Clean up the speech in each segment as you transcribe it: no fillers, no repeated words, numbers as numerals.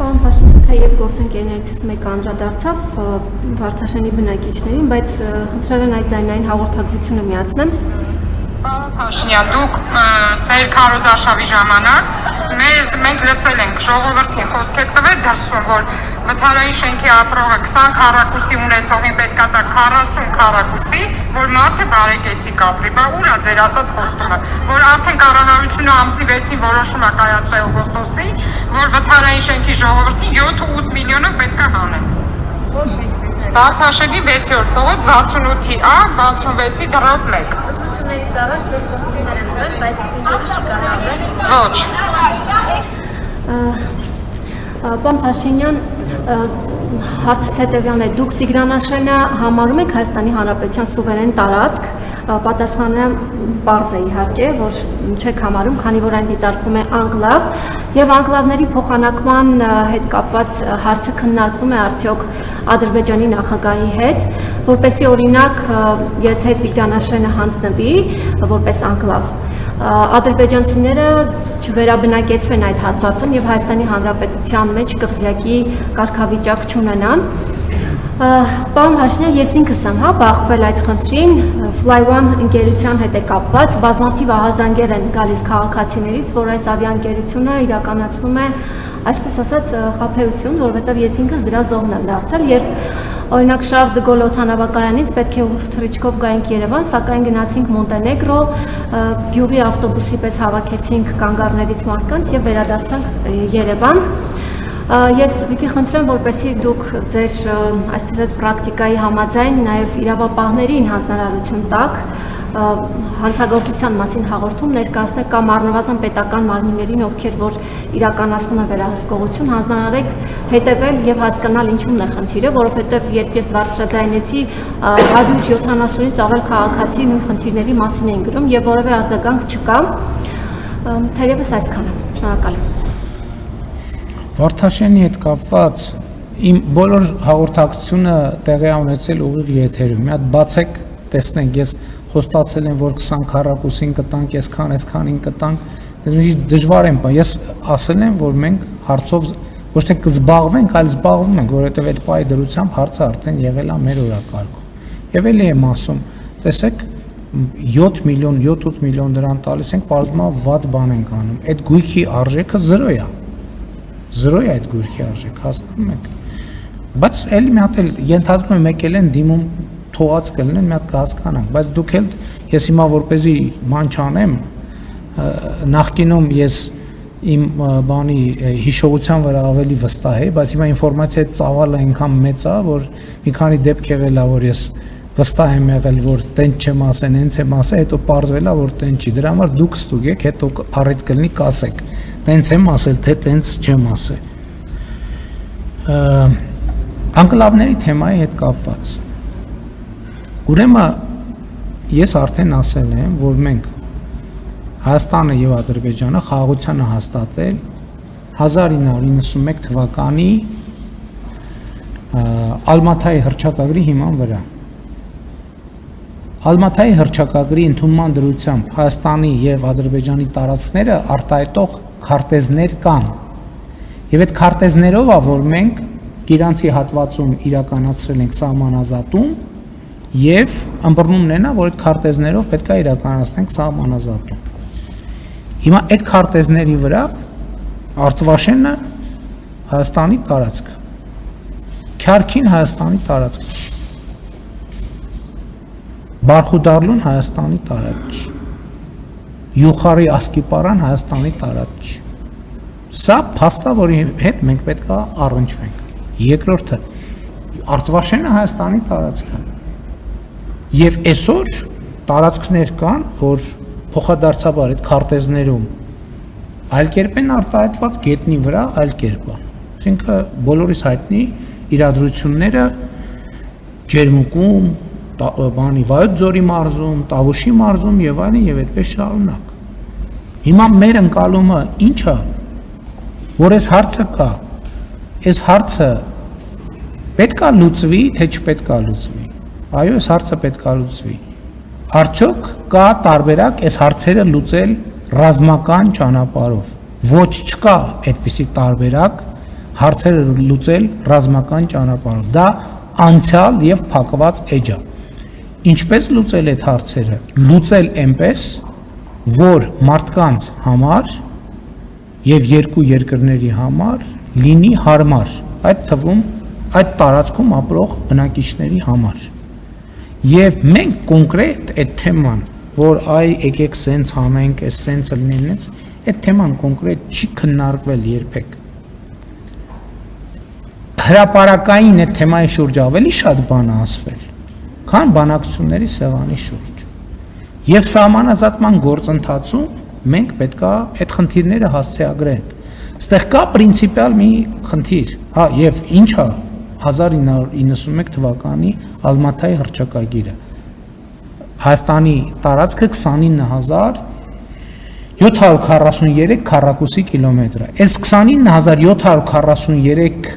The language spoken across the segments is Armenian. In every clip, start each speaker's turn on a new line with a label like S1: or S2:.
S1: Պարոն Փաշինյան, թեև գործընկերներից մեկը անդրադարձավ Վարդաշենի բնակիչներին, բայց խնդրել են այս ձայնային հաղորդագրությունը միացնեմ։
S2: Պարոն Փաշինյան, դուք ձեր քարոզարշավի ժամանակ մենք լսել ենք ժողովրդին խոսք եք տվել դրսում, որ վթարային շենքի ապրողը 20 քառակուսի ունեցողին պետք է տա 40 քառակուսի, որ մարդը բարեկեցիկ ապրի, բա ուր է ձեր ասած խոստումը, որ արդեն կառավարությունը ամսի 6-ին որոշում է կայացրել օգոստոսին, որ վթարային շենքի ժողովրդին 7-8 միլիոնով պետք է հանեն։
S1: Որ շենքն է ձեր։
S2: Վարդաշենի 6-րդ փողոց 68-ի A 66-ի դրոտ 1։
S1: Ընտրություններից առաջ ձեզ խոստումներ են տվել, բայց մինչև չի կատարվել։
S2: Ոչ։
S1: Պարոն Փաշինյան, հարցից հետևյալն է, դուք Տիգրանաշենը համարում եք Հայաստանի Հանրապետության սուվերեն տարածք, պատասխանը պարզ է իհարկե, որ չեք համարում, քանի որ այն դիտարկվում է անկլավ, եւ անկլավների փոխանակման հետ կապված հարցը քննարկվում է արդյոք Ադրբեջանի նախագահի հետ, որպեսզի օրինակ, եթե Տիգրանաշենը հանձնվի որպես անկլավ, ադրբեջանցիները չվերաբնակեցվեն այդ հատվածում եւ Հայաստանի Հանրապետության մեջ կղզյակի կարգավիճակ չունենան։ Պարոն Փաշինյան, ես ինքս եմ բախվել այդ խնդրին, Fly One ընկերության հետ է կապված, բազմաթիվ ահազանգեր են գալիս քաղաքացիներից, որ այս ավիաընկերությունը իրականացնում է, այսպես ասած, խաբեություն, որովհետև ես ինքս դրա զոհն եմ դարձել, երբ օրինակ Շարլ դե Գոլ օդանավակայանից պետք է թռիչքով գայինք Երևան, սակայն գնացինք Մոնտենեգրո, գյուղի ավտոբուսի պես հավաքեցինք կանգառներից մարդկանց եւ վերադարձանք Երևան։ Ես պիտի խնդրեմ, որպեսզի դուք ձեր այսպես ասած պրակտիկայի համաձայն նաև իրավապահներին հանձնարարություն տաք հանցագործության մասին հաղորդում ներկայացնեք կամ առնվազն պետական մարմիններին, ովքեր որ իրականացնում են վերահսկողություն, հանձնարարեք հետևել եւ հասկանալ ինչումն է խնդիրը, որովհետեւ երբ ես բարձրաձայնեցի 170-ից ավել քաղաքացի նույն խնդիրների մասին էին գրում եւ որևէ արձագանք չկա, թերևս այսքանը։ Շնորհակալ եմ։
S3: Վարդաշենի հետ կապված իմ բոլոր հաղորդակցությունը տեղի ունեցել ուղիղ եթերում։ Մի հատ բացեք, տեսնենք, ես խոստացել եմ, որ 20 քառակուսին կտանք, այսքանին կտանք, ես միշտ դժվար եմ, ես ասել եմ, որ մենք հարցով ոչ թե կզբաղվենք, այլ զբաղվում ենք, որովհետև այդ պահի դրությամբ հարցը արդեն եղել է մեր օրակարգում։ Եվ էլի եմ ասում, տեսեք, 7 միլիոն, 7-8 միլիոն դրամ տալիս ենք, պարզվում է վատ բան ենք անում։ Այդ գույքի արժեքը 0 է։ 0 է այդ գույքի արժեքը, հասկանում եք։ Բայց էլի մի հատ էլ ենթադրում եմ եկել են դիմում թողած կլինեն, մի հատ կհասկանանք, բայց դուք էլ ես հիմա որպեսզի ման չանեմ, նախկինում ես իմ բանի հիշողության վրա ավելի վստահ էի, բայց հիմա ինֆորմացիայի ծավալը այնքան մեծ է, որ մի քանի դեպք եղել է, որ ես վստահ եմ եղել, որ տենց չեմ ասեն, հենց եմ ասել, հետո պարզվել է, որ տենց չի։ Դրա համար դուք ստուգեք, հետո առիթ կլինի կասեք, տենց եմ ասել, թե տենց չեմ ասել։ Անկլավների թեմայի հետ կապված։ Ուրեմն ես արդեն ասել եմ, որ մենք Հայաստանը եւ Ադրբեջանը խաղաղությանը հաստատել 1991 թվականի Ալմաթայի հռչակագրի հիման վրա։ Ալմաթայի հռչակագրի ընդունման դրությամբ Հայաստանի եւ Ադրբեջանի տարածքները արտահայտող քարտեզներ կան։ Եվ այդ քարտեզներով է, որ մենք Գիրանցի հատվածում իրականացրել ենք սահմանազատում եւ ըմբռնումն է նա, որ այդ քարտեզներով պետք է իրականացնենք սահմանազատում։ Հիմա այդ քարտեզների վրա Արցվաշենը Հայաստանի տարածք, Քյարքին Հայաստանի տարածք, Բարխուդարլուն Հայաստանի տարածք, Յուխարի Ասկիպարան Հայաստանի տարածք։ Սա փաստ է, որի հետ մենք պետք է առնչվենք։ Երկրորդը Արցվաշենը Հայաստանի տարածք է։ Եվ այսօր տարածքներ կան, որ փոխադարձաբար այդ քարտեզներում այլ կերպ են արտահայտված, գետնի վրա այլ կերպ է։ Այսինքն բոլորիս հայտնի իրադրությունները Ջերմուկում, բանի Վայոց ձորի մարզում, Տավուշի մարզում եւ այլն եւ այդպես շարունակ։ Հիմա մեր ընկալումը ինչ է, որ այս հարցը կա, այս հարցը պետք է լուծվի, թե չպետք է լուծվի։ Այո, այս հարցը պետք է լուծվի։ Արդյոք կա տարբերակ այս հարցերը լուծել ռազմական ճանապարհով։ Ոչ, չկա այդպիսի տարբերակ հարցերը լուծել ռազմական ճանապարհով։ Դա անցյալ եւ փակված էջ է։ Ինչպես լուծել այդ հարցերը։ Լուծել այնպես, որ մարդկանց համար եւ երկու երկրների համար լինի հարմար, այդ թվում այդ տարածքում ապրող բնակիչների համար։ Եվ մենք կոնկրետ այդ թեման, որ այ եկեք սենց անենք, այս սենց լինենք, այդ թեման կոնկրետ չի քննարկվել երբեք։ Հրապարակային այդ թեմայի շուրջ ավելի շատ բան է ասվել, քան բանակցությունների սեղանի շուրջ։ Եվ սահմանազատման գործընթացում մենք պետք է այդ խնդիրները հասցեագրենք։ Այստեղ կա պրինցիպիալ մի խնդիր, հա, եւ ինչ է 1991 թվականի Ալմաթայի հռչակագիրը։ Հայաստանի տարածքը 29743 քառակուսի կիլոմետր է։ Այս 29743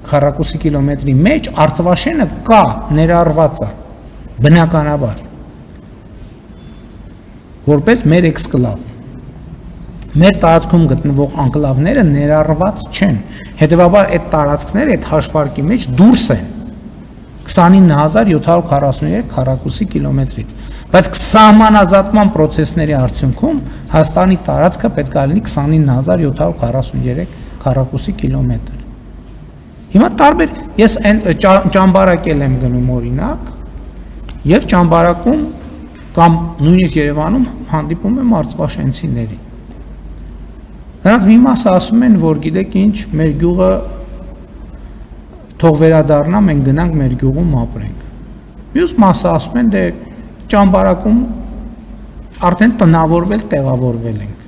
S3: քառակուսի կիլոմետրի մեջ Արցվաշենը կա, ներառված է, բնականաբար, որպես մեր էքսկլավ։ Մեր տարածքում գտնվող անկլավները ներառված չեն։ Հետևաբար այդ տարածքները այդ հաշվարկի մեջ դուրս են 29743 քառակուսի կիլոմետրից։ Բայց սահմանազատման process-ների արդյունքում Հայաստանի տարածքը պետք է լինի 29743 քառակուսի կիլոմետր։ Հիմա տարբեր ես ճամբարակել եմ գնում օրինակ եւ ճամբարակում կամ նույնիսկ Երևանում հանդիպում եմ արցվաշենցիների։ Նրանց մի մասը ասում են, որ գիտեք ինչ, մեր գյուղը թող վերադառնա, մենք գնանք մեր գյուղում ապրենք։ Մյուս մասը ասում են, դե ճամբարակում արդեն տնավորվել, տեղավորվել ենք։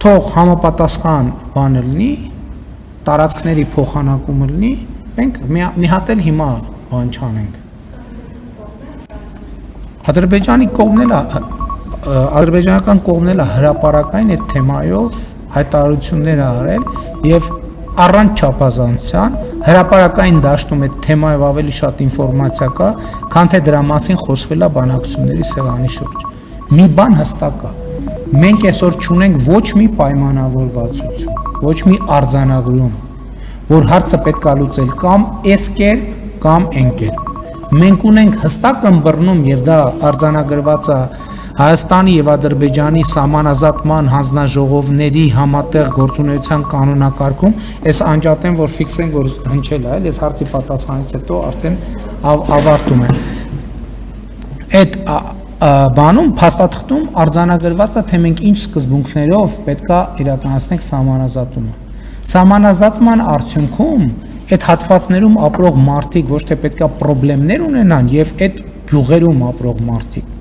S3: Թող համապատասխան բանը լինի, տարածքների փոխանակումը լինի, մենք մի հատ էլ հիմա բան չանենք։ Ադրբեջանական կողմն էլ հրապարակային այդ թեմայով հայտարարություններ արել եւ առանց չափազանցության հրապարակային դաշտում այդ թեմայով ավելի շատ ինֆորմացիա կա, քան թե դրա մասին խոսվել է բանակցությունների սեղանի շուրջ։ Մի բան հստակ է։ Մենք այսօր չունենք ոչ մի պայմանավորվածություն, ոչ մի արձանագրում, որ հարցը պետք է լուծել կամ այս կերպ կամ այն կերպ։ Մենք ունենք հստակ ըմբռնում եւ դա արձանագրված է Հայաստանի եւ Ադրբեջանի սահմանազատման հանձնաժողովների համատեղ գործունեության կանոնակարգում, այս անջատեմ, որ ֆիքսենք, որ հնչել է, այս հարցի պատասխանից հետո արդեն ավարտում է։ Այդ բանում փաստաթղթում արձանագրված է, թե մենք ինչ սկզբունքներով պետք է իրականացնենք սահմանազատումը։ Սահմանազատման արդյունքում այդ հատվածներում ապրող մարդիկ ոչ թե պետք է խնդիրներ ունենան եւ այդ գյուղերում ապրող մարդիկ։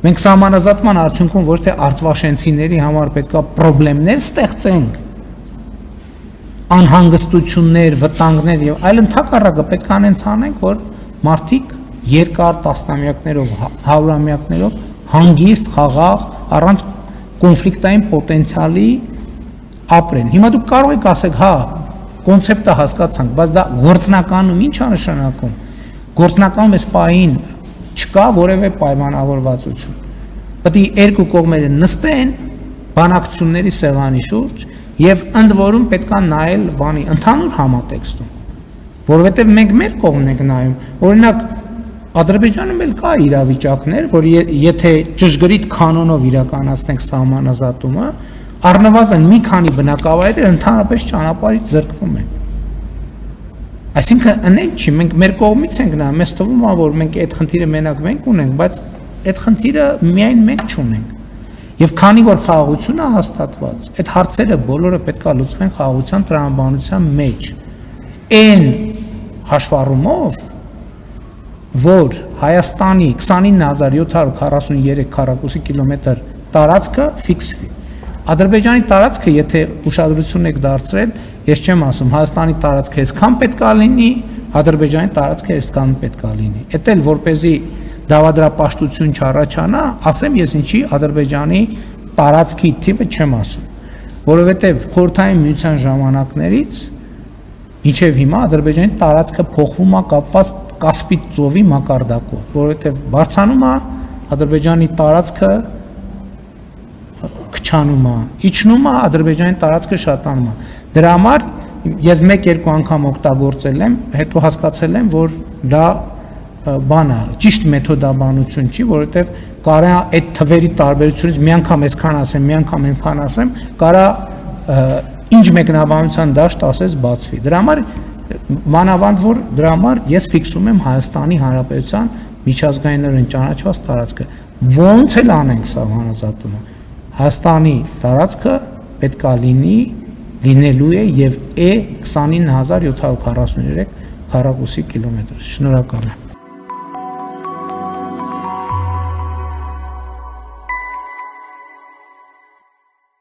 S3: Մենք սահմանազատման արդյունքում ոչ թե արցվաշենցիների համար պետք է խնդիրներ ստեղծենք, անհանգստություններ, վտանգներ եւ այլ ընդհակառակը պետք է անենք, որ մարդիկ երկար տասնամյակներով, հարյուրամյակներով հանգիստ, խաղաղ, առանց կոնֆլիկտային պոտենցիալի ապրեն։ Հիմա դուք կարող եք ասեք, հա, կոնցեպտը հասկացանք, բայց դա գործնականում ի՞նչ է նշանակում։ Գործնականում այս պահին չկա որևէ պայմանավորվածություն։ Պետք է երկու կողմերը նստեն բանակցությունների սեղանի շուրջ եւ ընդ որում պետք է նայել բանի ընդհանուր համատեքստում, որովհետեւ մենք մեր կողմն ենք նայում։ Օրինակ Ադրբեջանում էլ կա իրավիճակներ, որ եթե ճշգրիտ կանոնով իրականացնենք սահմանազատումը, առնվազն մի քանի բնակավայրեր ընդհանրապես ճանապարհից զրկվում են։ Այսինքն ընենք չի, մենք մեր կողմից ենք նայում, մեզ թվում է, որ մենք այդ խնդիրը մենակ մենք ունենք, բայց այդ խնդիրը միայն մենք չունենք։ Եվ քանի որ խաղաղություն է հաստատված, այդ հարցերը բոլորը պետք է լուծվեն խաղաղության տրամաբանության մեջ։ Այն հաշվառումով, որ Հայաստանի 29743 քառակուսի կիլոմետր տարածքը ֆիքսվի։ Ադրբեջանի տարածքը, եթե ուշադրություն եք դարձրել, ես չեմ ասում, Հայաստանի տարածքը այսքան պետք է լինի, Ադրբեջանի տարածքը այսքան պետք է լինի։ Էդ էլ որպեսզի դավադրապաշտություն չառաջանա, ասեմ ես ինչի Ադրբեջանի տարածքի թիվը չեմ ասում, որովհետև խորհրդային միության ժամանակներից մինչև հիմա Ադրբեջանի տարածքը փոխվում է կապված Կասպից ծովի մակարդակով, որովհետև բարձրանում է Ադրբեջանի տարածքը քչանում է, իջնում է Ադրբեջանի տարածքը շատանում է։ Դրա համար ես 1-2 անգամ օգտագործել եմ, հետո հասկացել եմ, որ դա բանա, ճիշտ մեթոդաբանություն չի, որովհետև կարա այդ թվերի տարբերությունից մի անգամ այսքան ասեմ, մի անգամ այնքան ասեմ, կարա ինչ մեկնաբանության դաշտ ասես բացվի։ Դրա համար մանավանդ որ դրա համար ես ֆիքսում եմ Հայաստանի Հանրապետության միջազգայինորեն ճանաչված տարածքը։ Ոնց էլ անենք սա հանրազատումը։ Հայաստանի տարածքը պետքա լինելու է եւ E 29743 քառակուսի կիլոմետր։ Շնորհակալ եմ։